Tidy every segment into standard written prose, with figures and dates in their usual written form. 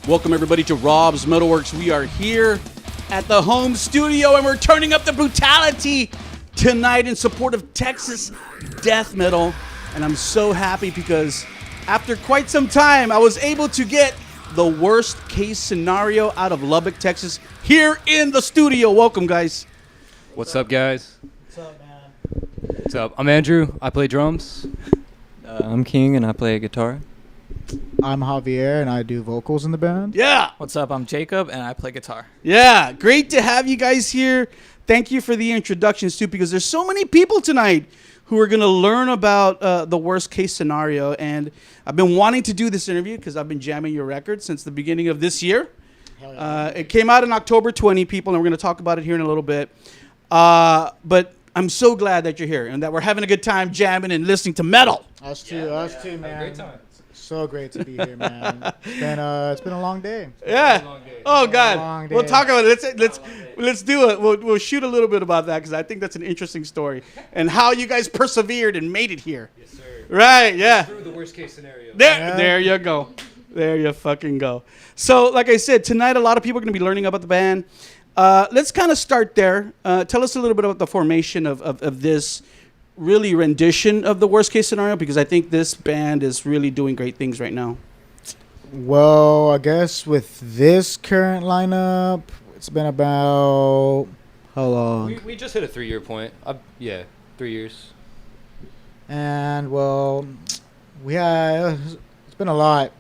Welcome everybody to Rob's MetalWorks. We are here at the home studio and we're turning up the brutality tonight in support of Texas death metal. And I'm so happy because after quite some time, I was able to get the worst case scenario out of Lubbock, Texas here in the studio. Welcome, guys. What's up, guys? What's up, man? What's up? I'm Andrew. I play drums. I'm King, and I play guitar. I'm Javier, and I do vocals in the band. Yeah. What's up? I'm Jacob, and I play guitar. Yeah. Great to have you guys here. Thank you for the introductions, too, because there's so many people tonight who are going to learn about the worst case scenario. And I've been wanting to do this interview because I've been jamming your record since the beginning of this year. It came out in October 20, people, and we're going to talk about it here in a little bit. But I'm so glad that you're here and that we're having a good time jamming and listening to metal. Us too, man. Great time. So great to be here, man. It's been a long day. Yeah. Oh God. We'll talk about it. Let's do it. We'll shoot a little bit about that because I think that's an interesting story and how you guys persevered and made it here. Yes, sir. Right. Yeah. Through the worst case scenario. There you go. There you fucking go. So, like I said, tonight a lot of people are going to be learning about the band. Let's kind of start there. Tell us a little bit about the formation of this really rendition of the worst case scenario, because I think this band is really doing great things right now. Well, I guess with this current lineup, it's been about how long? We just hit a 3-year point. 3 years. And well, it's been a lot.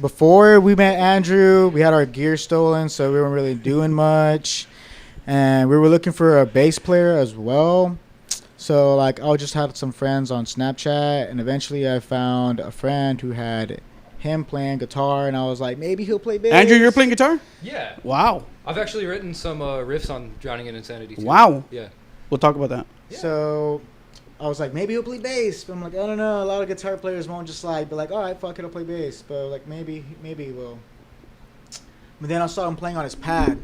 Before we met Andrew, we had our gear stolen, so we weren't really doing much. And we were looking for a bass player as well. So, I just had some friends on Snapchat, and eventually I found a friend who had him playing guitar, and I was like, maybe he'll play bass. Andrew, you're playing guitar? Yeah. Wow. I've actually written some riffs on Drowning in Insanity, too. Wow. Yeah. We'll talk about that. Yeah. So, I was like, maybe he'll play bass. But I'm like, I don't know. A lot of guitar players won't just be like, all right, fuck it, I'll play bass. But maybe he will. But then I saw him playing on his pad,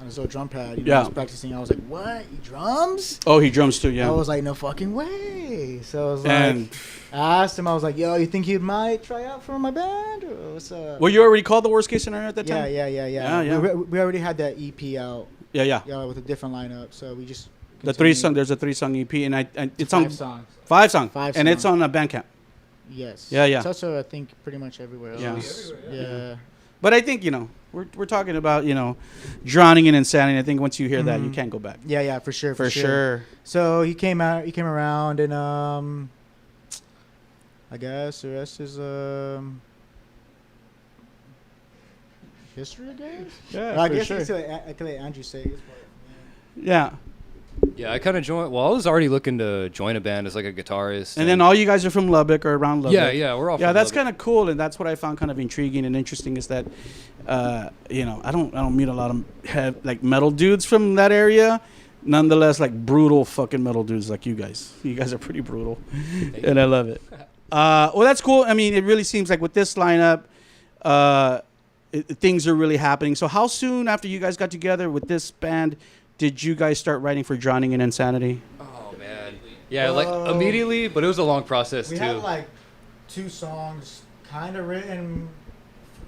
on his little drum pad. I was practicing. I was like, what? He drums? Oh, he drums too, yeah. I was like, no fucking way. So I was I asked him, I was like, yo, you think he might try out for my band? Or what's up? Well, you already called the worst case scenario at that time? Yeah. We already had that EP out. Yeah. With a different lineup. So we just there's a 3-song EP, and it's on 5 songs. 5 songs. 5 and songs. it's on Bandcamp. Yes. Yeah. It's also, I think, pretty much everywhere else. Yeah. But I think, we're talking about, drowning in insanity. I think once you hear that, you can't go back. Yeah, for sure. For sure. So he came around, and I guess the rest is history, I guess. Yeah, I for guess sure. I can let Andrew say his part. Yeah. Yeah, I kind of joined. Well, I was already looking to join a band as a guitarist. And then all you guys are from Lubbock or around Lubbock. Yeah, we're all. Yeah, from that's Lubbock. kind of cool, and that's what I found kind of intriguing and interesting is that, I don't meet a lot of metal dudes from that area. Nonetheless, brutal fucking metal dudes like you guys. You guys are pretty brutal, and I love it. Well, that's cool. I mean, it really seems like with this lineup, things are really happening. So, how soon after you guys got together with this band did you guys start writing for Drowning in Insanity? Oh man, yeah, immediately, but it was a long process We too. had 2 songs kind of written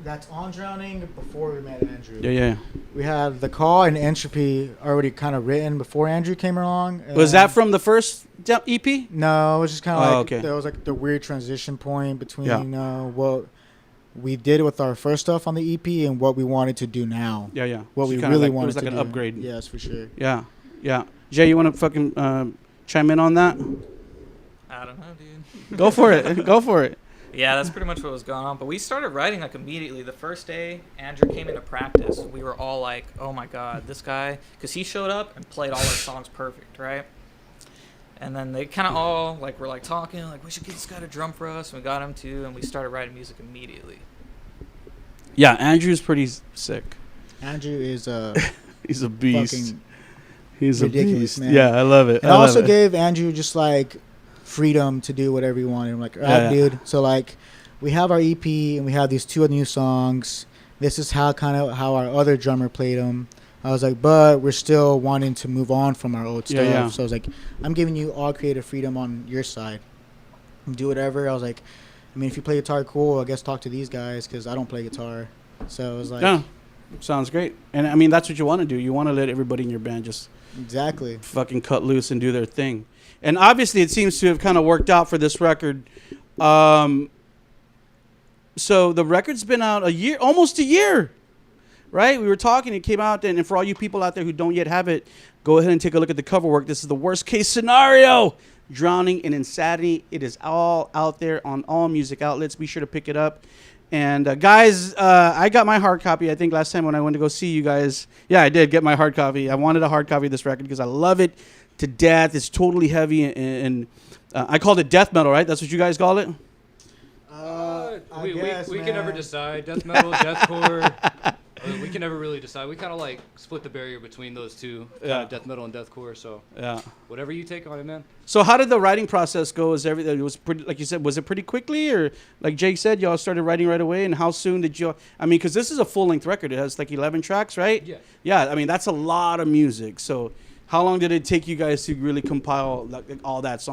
that's on Drowning before we met Andrew. Yeah. We had The Call and Entropy already kind of written before Andrew came along. Was that from the first EP? No, it was just kind of okay. There was the weird transition point between what we did with our first stuff on the EP and what we wanted to do now. Yeah. What we really wanted to do. It was an upgrade. Yes, for sure. Yeah. Jay, you want to fucking chime in on that? I don't know, dude. Go for it. Yeah, that's pretty much what was going on. But we started writing immediately. The first day Andrew came into practice, we were all like, oh my God, this guy. Because he showed up and played all our songs perfect, right? And then they kind of all were talking, we should get this guy to drum for us. And we got him to, and we started writing music immediately. Yeah, Andrew's pretty sick. Andrew is he's a beast. He's ridiculous, a beast. man. Yeah, I love it. And I also gave Andrew just freedom to do whatever he wanted. I'm like, all right, dude. So we have our EP and we have these 2 new songs. This is how our other drummer played them. I was like, but we're still wanting to move on from our old stuff. Yeah. So I was like, I'm giving you all creative freedom on your side. Do whatever. I was like, if you play guitar, cool. I guess talk to these guys because I don't play guitar. So it was like Yeah, sounds great. And I mean, that's what you want to do. You want to let everybody in your band just exactly. fucking cut loose and do their thing. And obviously, it seems to have kind of worked out for this record. So the record's been out almost a year, right? We were talking, it came out, and for all you people out there who don't yet have it, go ahead and take a look at the cover work. This is the worst case scenario. Drowning in Insanity. It is all out there on all music outlets. Be sure to pick it up. And guys, I got my hard copy, I think, last time when I went to go see you guys. Yeah, I did get my hard copy. I wanted a hard copy of this record because I love it to death. It's totally heavy, and I called it death metal, right? That's what you guys call it? We guess, can never man. decide. Death metal, deathcore. We can never really decide. We kind of like split the barrier between those two, Yeah. death metal and deathcore. So Yeah. whatever you take on it, man. So how did the writing process go? Is everything, it was pretty, like you said, was it pretty quickly, or like Jake said, y'all started writing right away? And how soon did you? I mean, because this is a full-length record. It has like 11 tracks, right? Yeah. Yeah. I mean, that's a lot of music. So how long did it take you guys to really compile like all those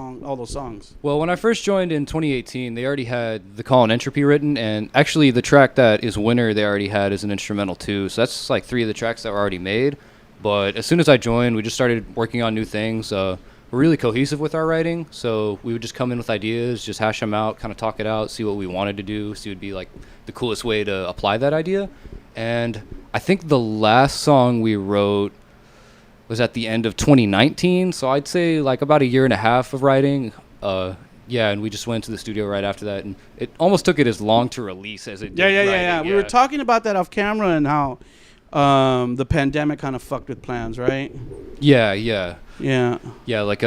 songs? Well, when I first joined in 2018, they already had the Call and Entropy written, and actually the track that is Winner they already had as an instrumental too. So that's like 3 of the tracks that were already made. But as soon as I joined, we just started working on new things. We're really cohesive with our writing, so we would just come in with ideas, just hash them out, kind of talk it out, see what we wanted to do, see what would be like the coolest way to apply that idea. And I think the last song we wrote was at the end of 2019, so I'd say like about a year and a half of writing. Yeah, and we just went to the studio right after that, and it almost took it as long to release as it did. Yeah. writing, We were talking about that off camera and how the pandemic kind of fucked with plans, right? Yeah. Yeah. Like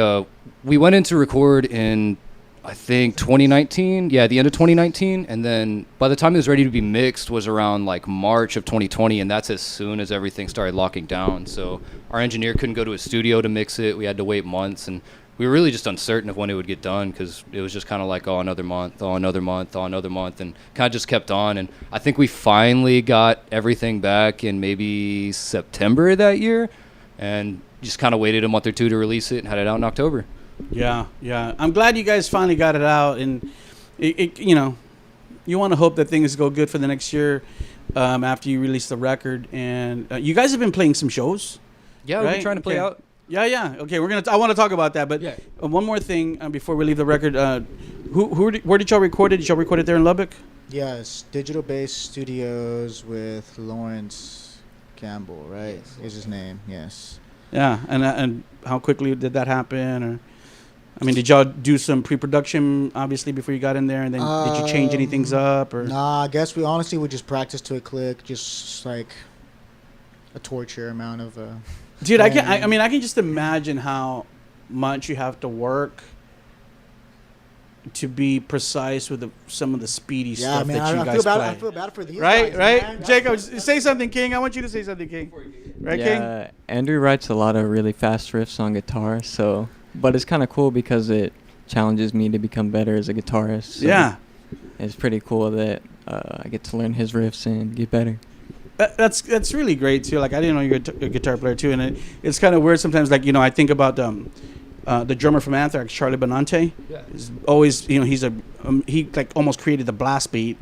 we went in to record in, I think, 2019. Yeah, the end of 2019, and then by the time it was ready to be mixed was around like March of 2020, and that's as soon as everything started locking down. So our engineer couldn't go to his studio to mix it. We had to wait months, and we were really just uncertain of when it would get done because it was just kind of like, oh, another month, and kind of just kept on. And I think we finally got everything back in maybe September that year, and just kind of waited a month or two to release it and had it out in October. Yeah. I'm glad you guys finally got it out, and you know, you want to hope that things go good for the next year after you release the record. And you guys have been playing some shows. Yeah, right? we've been trying to play Okay. out. Yeah. Okay, I want to talk about that, but Yeah. One more thing before we leave the record. Where did y'all record it? Did y'all record it there in Lubbock? Yes, Digital Base Studios with Lawrence Campbell, right? Is his name? Yes. Yeah, and how quickly did that happen? Or, I mean, did y'all do some pre-production obviously before you got in there, and then did you change any things up? Or Nah, I guess we honestly would just practice to a click, just like a torture amount of. dude, I can just imagine how much you have to work to be precise with some of the speedy stuff that you guys play. I feel bad for these Right, guys, right. man. Jacob, say something, King. I want you to say something, King. Right, King? Yeah, Andrew writes a lot of really fast riffs on guitar, so but it's kind of cool because it challenges me to become better as a guitarist. So Yeah. it's pretty cool that I get to learn his riffs and get better. That's really great too. Like, I didn't know you were a guitar player too, and it's kind of weird sometimes. Like, you know, I think about the drummer from Anthrax, Charlie Benante. Yeah. Is always, you know, he like almost created the blast beat,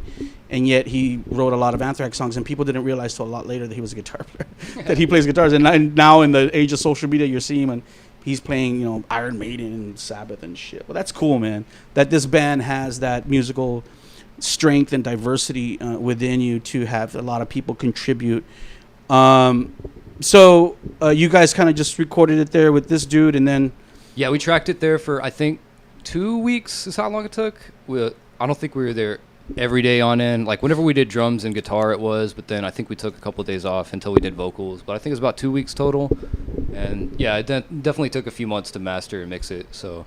and yet he wrote a lot of Anthrax songs, and people didn't realize till a lot later that he was a guitar player, that he plays guitars. And now in the age of social media, you're seeing him and he's playing, you know, Iron Maiden and Sabbath and shit. Well, that's cool, man. That this band has that musical strength and diversity within you to have a lot of people contribute. So you guys kind of just recorded it there with this dude, and then Yeah, we tracked it there for, I think, 2 weeks is how long it took. I don't think we were there every day on end. Like, whenever we did drums and guitar, it was. But then I think we took a couple of days off until we did vocals. But I think it was about 2 weeks total. And, yeah, it definitely took a few months to master and mix it. So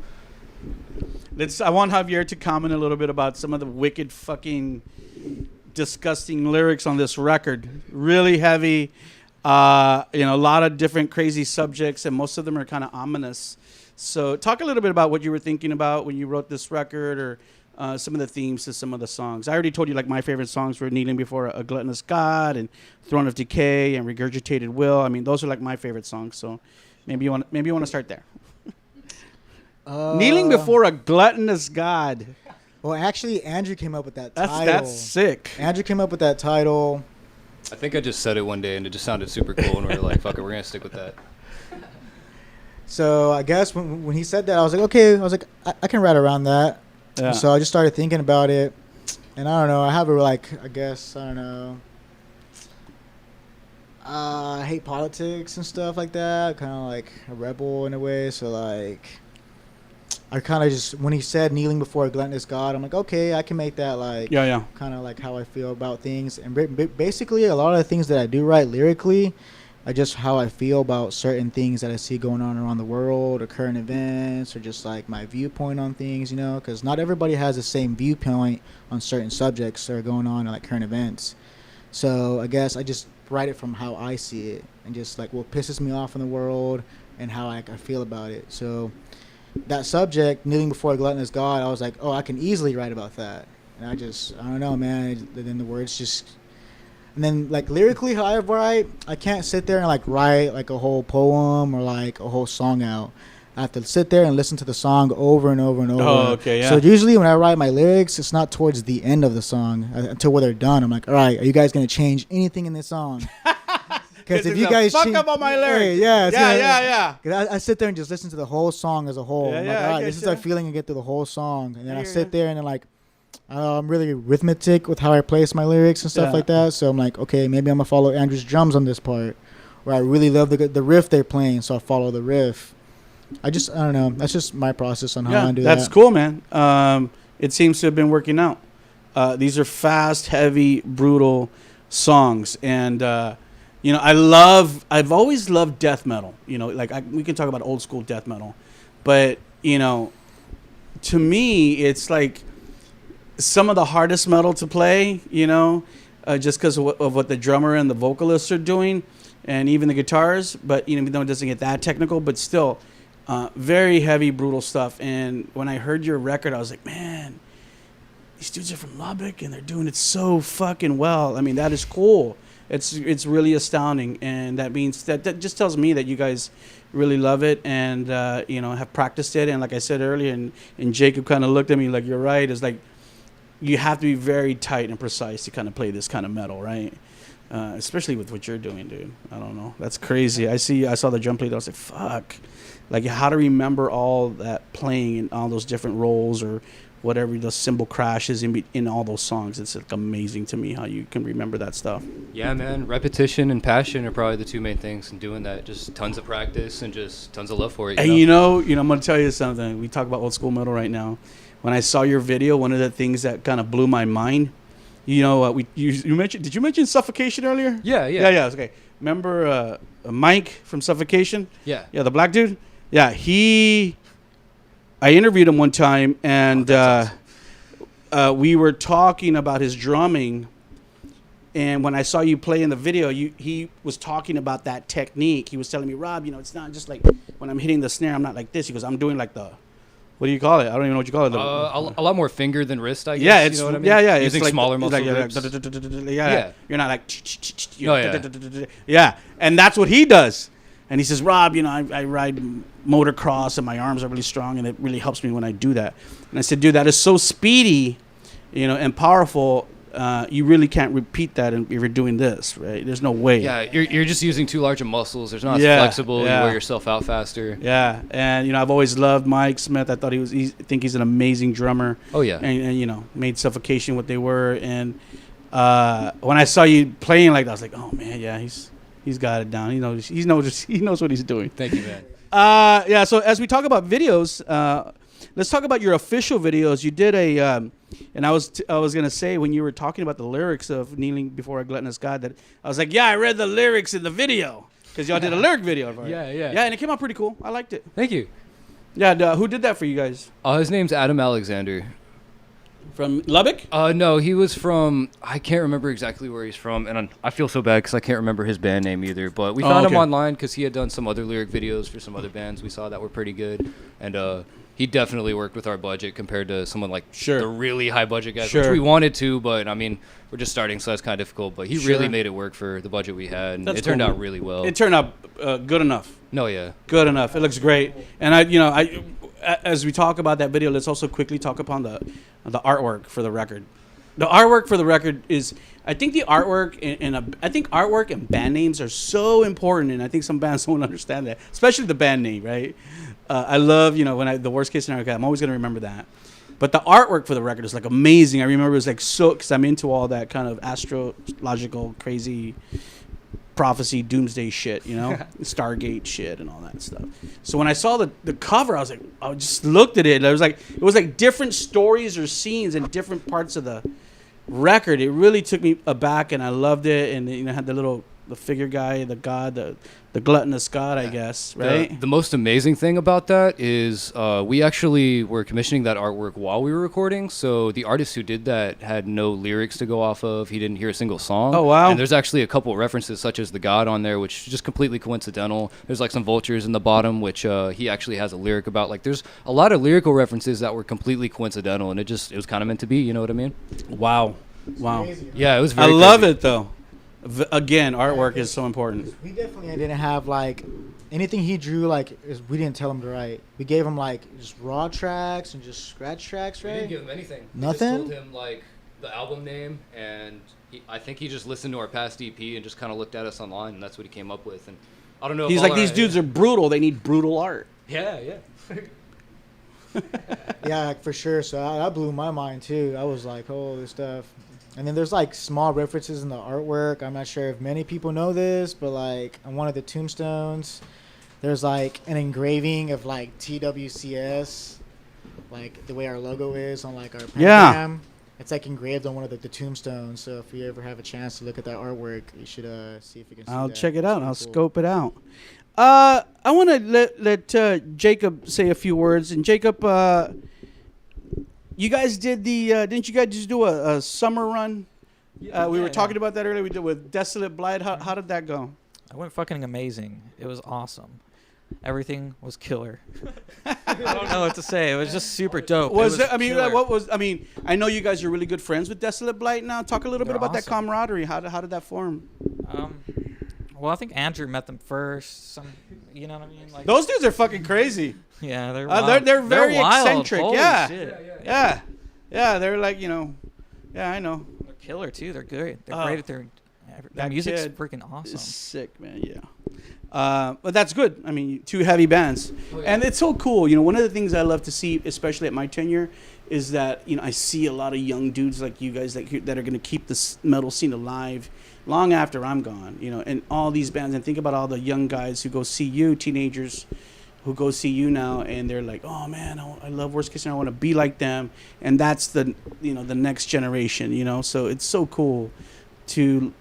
I want Javier to comment a little bit about some of the wicked fucking disgusting lyrics on this record. Really heavy. You know, a lot of different crazy subjects, and most of them are kind of ominous. So talk a little bit about what you were thinking about when you wrote this record, or some of the themes to some of the songs. I already told you, like, my favorite songs were Kneeling Before a Gluttonous God and Throne of Decay and Regurgitated Will. I mean, those are like my favorite songs. So maybe you want to start there. Kneeling Before a Gluttonous God. Well, actually, Andrew came up with that title. That's sick. Andrew came up with that title. I think I just said it one day and it just sounded super cool, and we were like, "Fuck it, we're gonna stick with that." So I guess when he said that, I was like, okay. I was like, I can write around that. Yeah. So I just started thinking about it, and I don't know. I have a I guess I don't know. I hate politics and stuff like that. Kind of like a rebel in a way. So like, I kind of just when he said kneeling before a gluttonous God, I'm like, okay, I can make that like Yeah. kind of like how I feel about things. And basically, a lot of the things that I do write lyrically are just how I feel about certain things that I see going on around the world, or current events, or just like my viewpoint on things, you know, because not everybody has the same viewpoint on certain subjects that are going on in like current events. So I guess I just write it from how I see it, and just like what pisses me off in the world and how I feel about it. So that subject, kneeling before a gluttonous God, I was like, oh, I can easily write about that. And I don't know, man. Then the words just, and then like lyrically, how I write, I can't sit there and like write like a whole poem or like a whole song out. I have to sit there and listen to the song over and over and over. Oh, okay, yeah. So usually when I write my lyrics, it's not towards the end of the song until when they're done. I'm like, all right, are you guys gonna change anything in this song? Because if you guys fuck up on my lyrics, yeah, yeah. Cause I sit there and just listen to the whole song as a whole. Yeah, I'm yeah, like, I all right, get this is ya. our feeling and get through the whole song. And then I Yeah. sit there and then like, I'm really arithmetic with how I place my lyrics and stuff Yeah. like that. So I'm like, okay, maybe I'm gonna follow Andrew's drums on this part, where I really love the riff they're playing, so I follow the riff. I don't know. That's just my process on how I do that. That's cool, man. It seems to have been working out. These are fast, heavy, brutal songs, and you know, I've always loved death metal. You know, like we can talk about old school death metal, but you know, to me, it's like some of the hardest metal to play. You know, just because of what the drummer and the vocalists are doing, and even the guitars. But you know, even though it doesn't get that technical, but still. Very heavy, brutal stuff. And when I heard your record, I was like, man, these dudes are from Lubbock and they're doing it so fucking well. I mean, that is cool. It's really astounding. And that means that just tells me that you guys really love it and, you know, have practiced it. And like I said earlier, and Jacob kind of looked at me like, you're right. It's like you have to be very tight and precise to kind of play this kind of metal, right? Especially with what you're doing, dude. I don't know. That's crazy. I saw the drum plate. I was like, fuck. Like how to remember all that playing in all those different roles or whatever the cymbal crashes in all those songs. It's like amazing to me how you can remember that stuff. Yeah, man. Repetition and passion are probably the two main things in doing that. Just tons of practice and just tons of love for it. And you know, I'm going to tell you something. We talk about old school metal right now. When I saw your video, one of the things that kind of blew my mind, you know, you mentioned. Did you mention Suffocation earlier? Yeah. Okay. Remember Mike from Suffocation? Yeah. Yeah, the black dude. Yeah, I interviewed him one time, and we were talking about his drumming. And when I saw you play in the video, he was talking about that technique. He was telling me, Rob, you know, it's not just like when I'm hitting the snare, I'm not like this. He goes, I'm doing like the. What do you call it? I don't even know what you call it. A lot more finger than wrist, I guess. Yeah, it's you know what I mean? yeah. Using it's like, smaller muscle like, groups. yeah. You're not like. Yeah. Yeah, and that's what he does. And he says, Rob, you know, I ride motocross and my arms are really strong and it really helps me when I do that. And I said, dude, that is so speedy, you know, and powerful. You really can't repeat that if you're doing this, right? There's no way. Yeah, you're just using too large of muscles. There's not as flexible. You wear yourself out faster. Yeah, and you know, I've always loved Mike Smith. I thought I think he's an amazing drummer. Oh yeah, and you know, made Suffocation what they were. And when I saw you playing like that, I was like, oh man, yeah, he's got it down. He knows what he's doing. Thank you, man. Yeah. So as we talk about videos, let's talk about your official videos. You did and I was gonna say when you were talking about the lyrics of Kneeling Before A Gluttonous God that I was like, yeah, I read the lyrics in the video because y'all did a lyric video for it. Yeah. Yeah, and it came out pretty cool. I liked it. Thank you. Yeah. Who did that for you guys? His name's Adam Alexander. From Lubbock? No, he was from, I can't remember exactly where he's from, and I feel so bad because I can't remember his band name either, but we found him online because he had done some other lyric videos for some other bands we saw that were pretty good, and he definitely worked with our budget compared to someone like the really high budget guys, which we wanted to, but I mean, we're just starting, so that's kind of difficult, but he really made it work for the budget we had, and it turned out really well. It turned out good enough. No, yeah. Good enough. It looks great. And as we talk about that video, let's also quickly talk upon the artwork for the record. The artwork for the record is, I think the artwork I think artwork and band names are so important, and I think some bands don't understand that, especially the band name, right? I love, when the worst case scenario, I'm always gonna remember that. But the artwork for the record is like amazing. I remember it was like because I'm into all that kind of astrological, crazy prophecy, doomsday shit, Stargate shit and all that stuff. So when I saw the cover, I just looked at it. And it was like different stories or scenes in different parts of the record. It really took me aback, and I loved it. And had the figure guy, the god, the gluttonous god, I guess, right? The most amazing thing about that is we actually were commissioning that artwork while we were recording. So the artist who did that had no lyrics to go off of. He didn't hear a single song. Oh, wow. And there's actually a couple references such as the god on there, which is just completely coincidental. There's like some vultures in the bottom, which he actually has a lyric about. Like there's a lot of lyrical references that were completely coincidental, and it was kind of meant to be. You know what I mean? Wow. Crazy, right? Yeah, it was I very love crazy. it, though. Again, artwork is so important. We definitely didn't have like anything he drew. We didn't tell him to write. We gave him like just raw tracks and just scratch tracks, We right? didn't give him anything. Nothing? We just told him like the album name, and I think he just listened to our past EP and just kind of looked at us online, and that's what he came up with. And I don't know. He's like, these dudes are brutal. They need brutal art. Yeah. Yeah, like, for sure. So that blew my mind too. I was like, oh, this stuff. And then there's like small references in the artwork. I'm not sure if many people know this, but like on one of the tombstones, there's like an engraving of like TWCS, like the way our logo is on like our pentagram. It's like engraved on one of the tombstones. So if you ever have a chance to look at that artwork, you should see if you can see I'll that. check it It's out. pretty I'll cool. scope it out. I want to let Jacob say a few words. And Jacob, you guys did didn't you guys just do a summer run? We were talking about that earlier. We did with Desolate Blight. How did that go? I went fucking amazing. It was awesome. Everything was killer. I don't know what to say. It was just super dope. I know you guys are really good friends with Desolate Blight now. Talk a little bit They're about that awesome. camaraderie. How did that form? Well, I think Andrew met them first. You know what I mean? Like, Those dudes are fucking crazy. yeah, they're they're wild. very wild. eccentric. Holy Yeah. shit. Yeah. They're like yeah, I know. They're killer too. They're good. They're Oh. great at their That music's kid freaking awesome. It's sick, man. Yeah. But that's good. I mean, two heavy bands, and it's so cool. One of the things I love to see, especially at my tenure, is that I see a lot of young dudes like you guys that are going to keep this metal scene alive long after I'm gone. And all these bands, and think about all the young guys who go see you, teenagers who go see you now, and they're like, oh man, I love Worst Case Scenario. I want to be like them, and that's the the next generation. So it's so cool to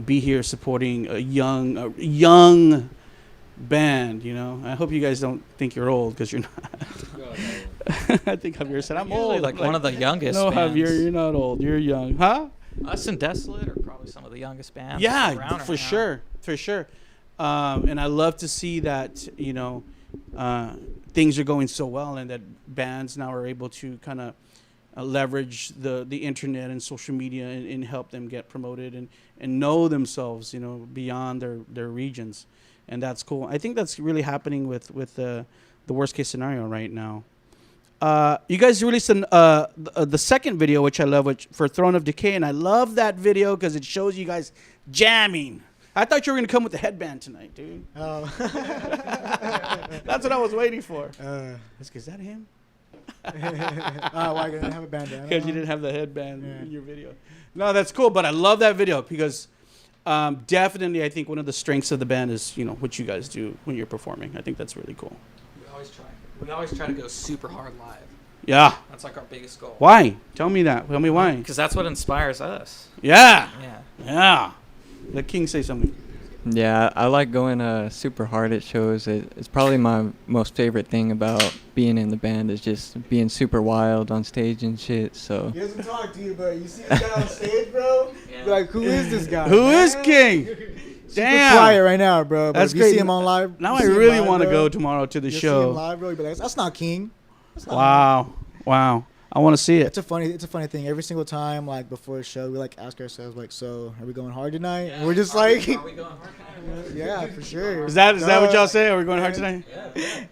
be here supporting a young band. I hope you guys don't think you're old, because you're not. I think Javier said I'm Usually old. like I'm one of the youngest. no, bands. Javier, you're not old. You're young, huh? Us and Desolate are probably some of the youngest bands. Yeah, around for right sure, for sure. And I love to see that things are going so well, and that bands now are able to kind of leverage the internet and social media and help them get promoted and know themselves, beyond their regions, and that's cool. I think that's really happening with the Worst Case Scenario right now. You guys released the second video, which I love, for Throne of Decay, and I love that video because it shows you guys jamming. I thought you were gonna come with the headband tonight, dude. Oh. That's what I was waiting for. Is that him? Why I didn't have a bandana? Because you didn't have the headband Yeah. in your video. No, that's cool, but I love that video because definitely I think one of the strengths of the band is what you guys do when you're performing. I think that's really cool. We always try to go super hard live. Yeah. That's like our biggest goal. Why? Tell me that. Tell me why. Because that's what inspires us. Yeah. Yeah. Yeah. Let King say something. Yeah, I like going super hard at shows. It's probably my most favorite thing about being in the band is just being super wild on stage and shit. So He doesn't talk to you, but you see this guy on stage, bro? Yeah. You're like, who is this guy? Who man? is King? Super Damn. quiet right now, bro. But That's if you great. see him on live. Now you I see him really live, want to bro, go tomorrow to the you'll see him show. live, bro. You'll be like, that's not King. That's not him." Wow. I want to see it. It's a funny thing. Every single time, like before a show, we like ask ourselves, like, so are we going hard tonight? And we're just like, Are we going hard tonight? Yeah, for sure. Is that what y'all say? Are we going hard tonight?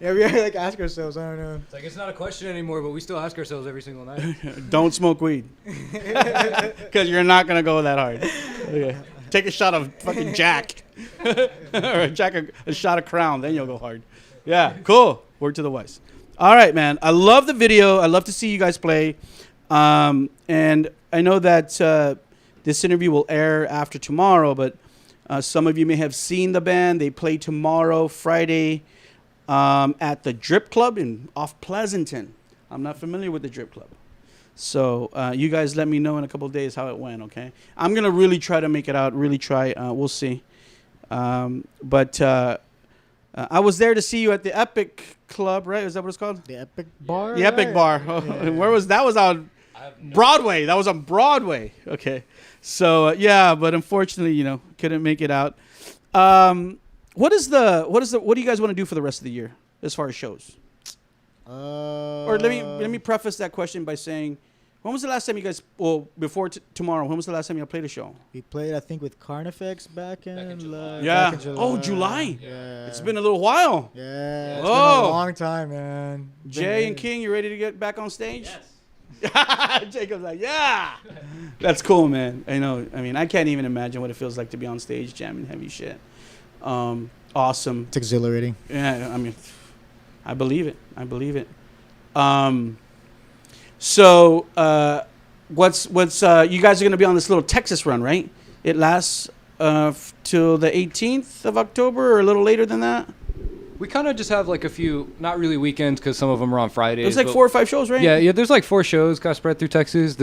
Yeah, we like ask ourselves. I don't know. It's like it's not a question anymore, but we still ask ourselves every single night. Don't smoke weed. Because you're not going to go that hard. Okay. Take a shot of fucking Jack. Or a shot of Crown. Then you'll go hard. Yeah, cool. Word to the wise. All right, man. I love the video. I love to see you guys play. And I know that this interview will air after tomorrow, but some of you may have seen the band. They play tomorrow, Friday, at the Drip Club off Pleasanton. I'm not familiar with the Drip Club. So you guys let me know in a couple of days how it went, okay? I'm going to really try to make it out, really try. We'll see. But I was there to see you at the Epic Club, right? Is that what it's called? The Epic Bar. The Epic Bar. Yeah. Where was that? Was on Broadway. That was on Broadway. Okay. So yeah, but unfortunately, couldn't make it out. What do you guys want to do for the rest of the year as far as shows? Or let me preface that question by saying, when was the last time you guys? Well, before tomorrow. When was the last time you played a show? We played, I think, with Carnifex back in July. Yeah. Back in July. Oh, July. Yeah. It's been a little while. Yeah. It's been Oh. a long time, man. Jay and King, you ready to get back on stage? Yes. Jacob's like, yeah. That's cool, man. I know. I mean, I can't even imagine what it feels like to be on stage jamming heavy shit. Awesome. It's exhilarating. Yeah, I mean, I believe it. So, what's you guys are going to be on this little Texas run, right? It lasts till the 18th of October or a little later than that? We kind of just have like a few, not really weekends because some of them are on Fridays. There's like 4 or 5 shows, right? Yeah, there's like 4 shows got spread through Texas.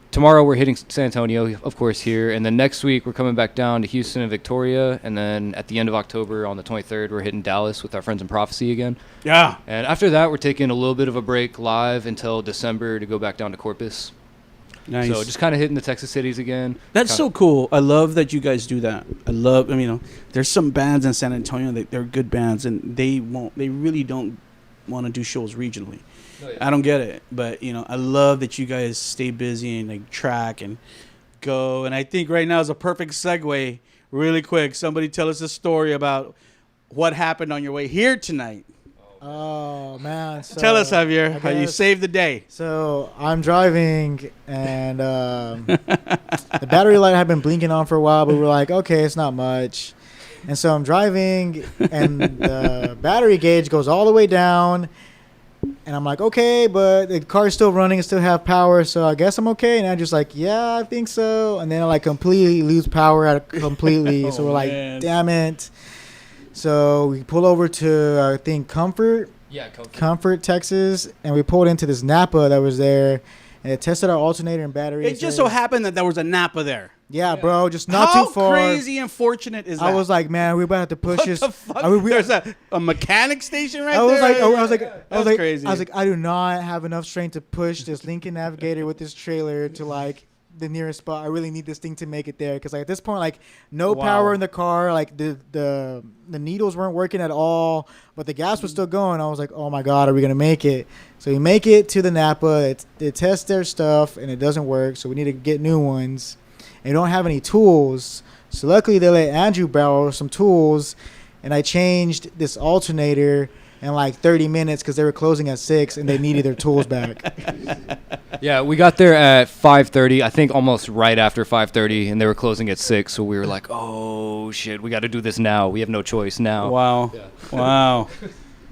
Tomorrow we're hitting San Antonio, of course, here. And then next week we're coming back down to Houston and Victoria. And then at the end of October on the 23rd, we're hitting Dallas with our friends in Prophecy again. Yeah. And after that, we're taking a little bit of a break live until December to go back down to Corpus. Nice. So just kind of hitting the Texas cities again. That's so cool. I love that you guys do that. There's some bands in San Antonio that they're good bands and they really don't want to do shows regionally. Oh, yeah. I don't get it, but I love that you guys stay busy and like track and go. And I think right now is a perfect segue. Really quick, somebody tell us a story about what happened on your way here tonight. Oh man! So, tell us, Javier, how you saved the day. So I'm driving, and the battery light had been blinking on for a while, but we're like, okay, it's not much. And so I'm driving, and the battery gauge goes all the way down, and I'm like, okay, but the car's still running, it still have power, so I guess I'm okay. And I'm just like, yeah, I think so. And then I like completely lose power completely. So we're like, damn it. So we pull over to, I think, Comfort, Texas, and we pulled into this Napa that was there, and it tested our alternator and battery. It just so happened that there was a Napa there. Yeah, bro, just not too far. How crazy and fortunate is that? I was like, man, we're about to have to push this. What the fuck? There's a mechanic station right there. I was like, crazy. I was like, I do not have enough strength to push this Lincoln Navigator with this trailer to like the nearest spot. I really need this thing to make it there because like at this point, like no power in the car, like the needles weren't working at all, but the gas was still going. I was like, oh my god, are we gonna make it? So we make it to the Napa. They test their stuff and it doesn't work, so we need to get new ones. And we don't have any tools, so luckily they let Andrew borrow some tools, and I changed this alternator in like 30 minutes because they were closing at 6 and they needed their tools back. Yeah, we got there at 5:30, I think almost right after 5:30, and they were closing at 6, so we were like, oh shit, we got to do this now. We have no choice now. Wow. Yeah. Wow.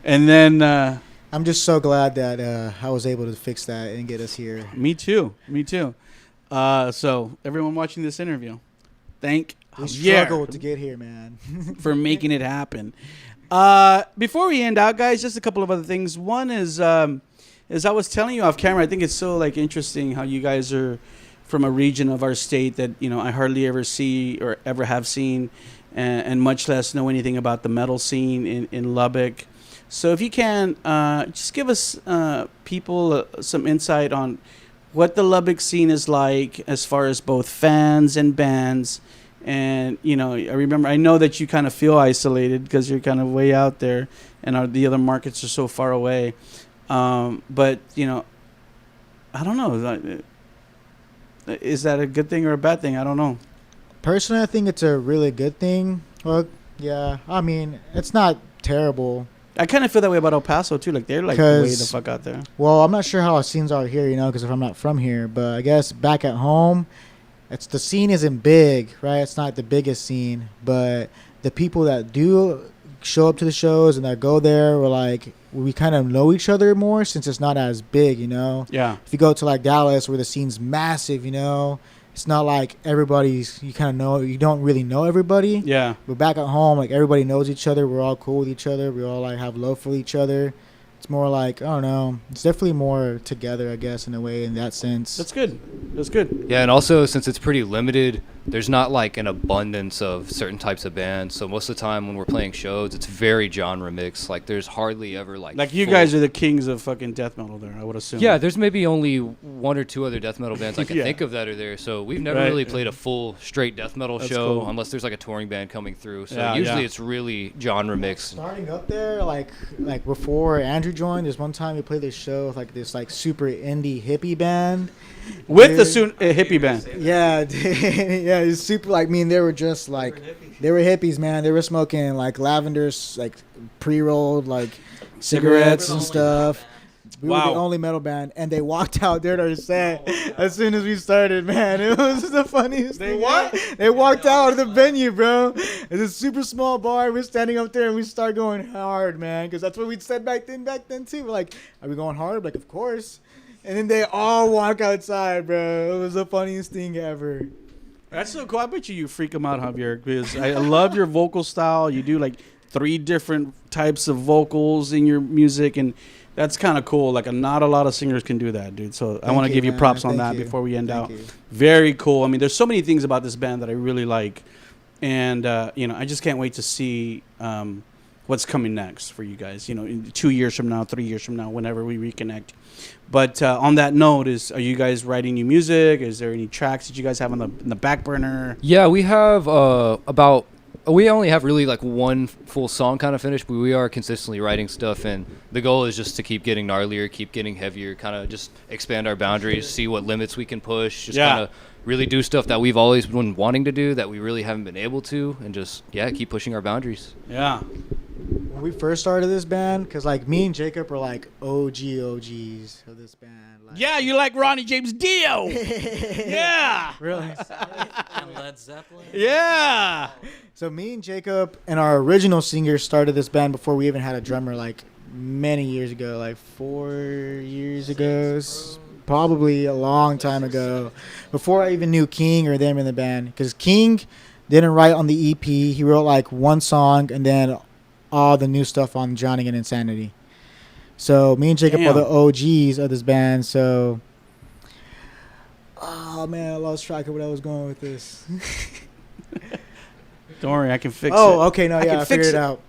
And then I'm just so glad that I was able to fix that and get us here. Me too. So everyone watching this interview, thank we struggled to get here, man. for making it happen. Before we end out, guys, just a couple of other things. One is, as I was telling you off camera, I think it's so like interesting how you guys are from a region of our state that I hardly ever see or ever have seen, and much less know anything about the metal scene in Lubbock. So if you can, just give us people some insight on what the Lubbock scene is like as far as both fans and bands. And, I know that you kind of feel isolated because you're kind of way out there and the other markets are so far away. But, I don't know. Is that a good thing or a bad thing? I don't know. Personally, I think it's a really good thing. Well, Yeah, I mean, it's not terrible. I kind of feel that way about El Paso too. Like they're like way the fuck out there. Well, I'm not sure how our scenes are here, because if I'm not from here, but I guess back at home, the scene isn't big, right? It's not the biggest scene, but the people that do show up to the shows and that go there, we kind of know each other more since it's not as big, Yeah. If you go to like Dallas where the scene's massive, it's not like you kind of know, you don't really know everybody. Yeah. But back at home, like everybody knows each other. We're all cool with each other. We all like have love for each other. It's more like, I don't know. It's definitely more together, I guess, in a way, in that sense. That's good. That's good. Yeah, and also since it's pretty limited, there's not like an abundance of certain types of bands. So most of the time when we're playing shows, it's very genre mixed. Like there's hardly ever like you guys are the kings of fucking death metal there, I would assume. Yeah, there's maybe only one or two other death metal bands I can Yeah. think of that are there. So we've never Right. really played a full straight death metal That's show cool. unless there's like a touring band coming through. So Yeah, usually yeah. it's really genre mixed. Starting up there, like before Andrew joined, there's one time we played this show with like this like super indie hippie band. With the Dude. hippie band. Yeah, dude. Yeah, it's super. Like, they were just like, they were hippies, man. They were smoking like lavenders, like pre-rolled, like cigarettes and stuff. We were Wow. the only metal band, and they walked out there to our set as soon as we started. Man, it was the funniest They thing. what? They walked out of the venue, bro. It's a super small bar. We're standing up there, and we start going hard, man, because that's what we said back then too. We're like, are we going hard? Like, of course. And then they all walk outside, bro. It was the funniest thing ever. That's so cool. I bet you freak them out, Javier, because I love your vocal style. You do like 3 different types of vocals in your music, and that's kind of cool. Like, not a lot of singers can do that, dude. So I want to you, give you man. props on Thank that you. before we end Thank out. you. Very cool. I mean, there's so many things about this band that I really like, and I just can't wait to see what's coming next for you guys. In 2 years from now, 3 years from now, whenever we reconnect. But on that note, are you guys writing new music? Is there any tracks that you guys have in the back burner? Yeah, we have we only have really like one full song kind of finished, but we are consistently writing stuff, and the goal is just to keep getting gnarlier, keep getting heavier, kind of just expand our boundaries, see what limits we can push, just kind of really do stuff that we've always been wanting to do that we really haven't been able to, and just keep pushing our boundaries. Yeah. When we first started this band, because like me and Jacob are like OGs of this band. Like, Yeah, you like Ronnie James Dio. Yeah. really. And Led Zeppelin. Yeah. So me and Jacob and our original singer started this band before we even had a drummer, like many years ago, like 4 years ago, probably a long time ago, before I even knew King or them in the band. Because King didn't write on the EP. He wrote like one song and then all the new stuff on Drowning in Insanity. So me and Jacob are the OGs of this band. So, oh man, I lost track of what I was going with this. Don't worry, I can fix it. Oh, okay, no, I yeah, can I fix figured it it. out.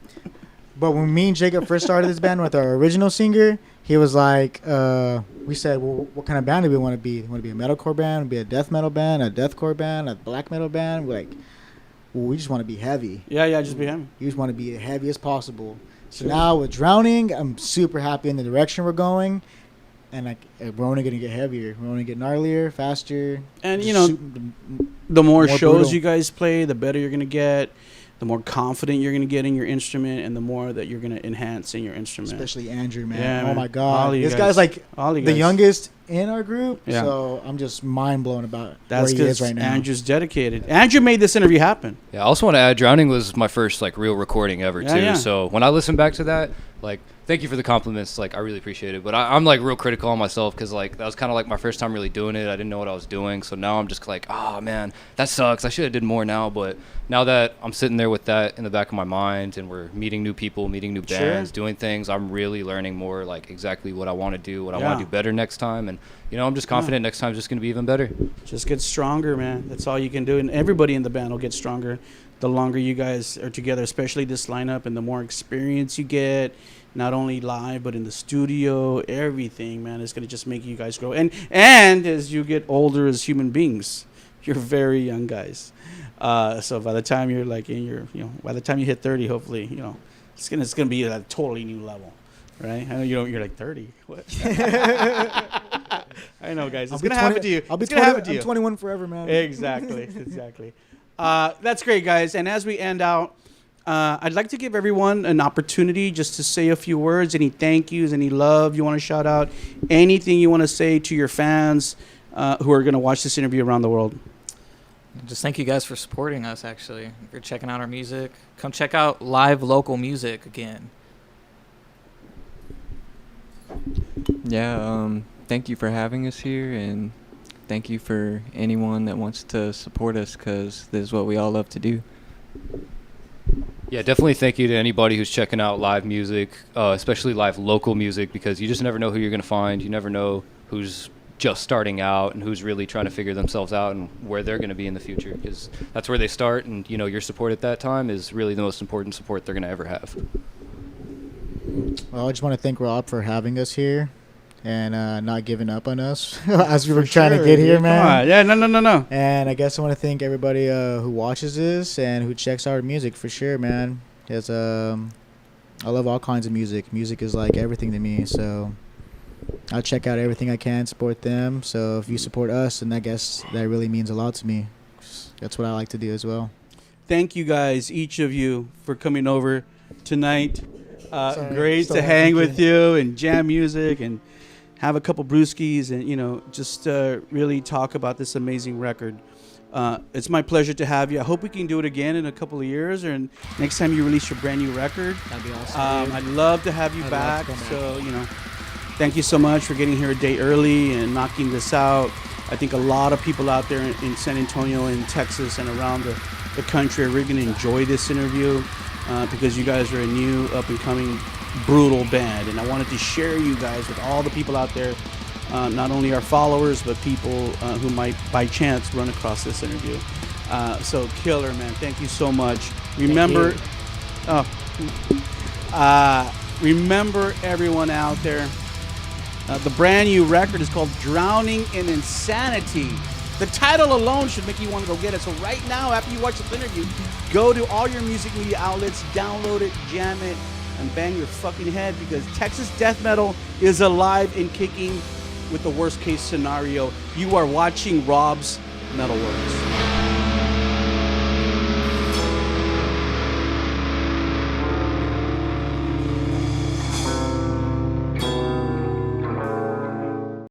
But when me and Jacob first started this band with our original singer, he was like, we said, well, what kind of band do we want to be? We want to be a metalcore band, be a death metal band, a deathcore band, a black metal band. We're like, well, we just want to be heavy. Yeah, just be him. We just want to be as heavy as possible. So Sure. now with Drowning, I'm super happy in the direction we're going. And like, we're only going to get heavier. We're only going to get gnarlier, faster. And, Just the more More shows brutal. you guys play, the better you're going to get, the more confident you're going to get in your instrument, and the more that you're going to enhance in your instrument. especially Andrew, man. Yeah, Oh man. my All God. of you This guys. guy's like All you the guys. youngest in our group. Yeah. So I'm just mind blown about That's where he is because right now. Andrew's dedicated. Andrew made this interview happen. Yeah, I also want to add, Drowning was my first like real recording ever Yeah, too. yeah. So when I listen back to that, like, thank you for the compliments. Like, I really appreciate it. But I'm like real critical on myself because like that was kind of like my first time really doing it. I didn't know what I was doing, so now I'm just like, oh man, that sucks. I should have did more now. But now that I'm sitting there with that in the back of my mind, and we're meeting new people, meeting new Sure. bands, doing things, I'm really learning more like exactly what I want to do, what I Yeah. want to do better next time, and I'm just confident next time's just gonna be even better. Just get stronger, man. That's all you can do. And everybody in the band will get stronger the longer you guys are together, especially this lineup, and the more experience you get, not only live, but in the studio, everything, man, is going to just make you guys grow. And as you get older as human beings, you're very young guys. So by the time you're like in your, by the time you hit 30, hopefully, it's gonna be at a totally new level. Right? I know you're like 30. What? I know, guys. It's going to happen to you. I'll be It's gonna happen to you. I'm 21 forever, man. Exactly. That's great, guys. And as we end out, I'd like to give everyone an opportunity just to say a few words, any thank yous, any love you want to shout out, anything you want to say to your fans who are going to watch this interview around the world. Just thank you guys for supporting us, actually. If you're checking out our music, come check out live local music again. Yeah, thank you for having us here, and thank you for anyone that wants to support us, because this is what we all love to do. Yeah, definitely thank you to anybody who's checking out live music, especially live local music, because you just never know who you're going to find. You never know who's just starting out and who's really trying to figure themselves out and where they're going to be in the future, because that's where they start. And, you know, your support at that time is really the most important support they're going to ever have. Well, I just want to thank Rob for having us here and not giving up on us as we were trying to get here, man. Come on. Yeah, no. And I guess I want to thank everybody who watches this and who checks out our music for sure, man. Because I love all kinds of music. Music is like everything to me, so I'll check out everything I can, support them. So if you support us, then I guess that really means a lot to me. That's what I like to do as well. Thank you guys, each of you, for coming over tonight. Sorry, Great still to hang thinking. with you and jam music and have a couple brewskis and, you know, just really talk about this amazing record. It's my pleasure to have you. I hope we can do it again in a couple of years, or next time you release your brand new record. That'd be awesome. I'd love to have you I'd back. love to come So, you know, thank you so much for getting here a day early and knocking this out. I think a lot of people out there in San Antonio and Texas and around the country are really going to enjoy this interview because you guys are a new up-and-coming brutal band. And I wanted to share you guys with all the people out there, not only our followers, but people who might by chance run across this interview. So killer, man. Thank you so much. Remember, remember everyone out there, the brand new record is called Drowning in Insanity. The title alone should make you want to go get it. So right now, after you watch this interview, go to all your music media outlets, download it, jam it, and bang your fucking head, because Texas death metal is alive and kicking with the worst case scenario. You are watching Rob's MetalWorks.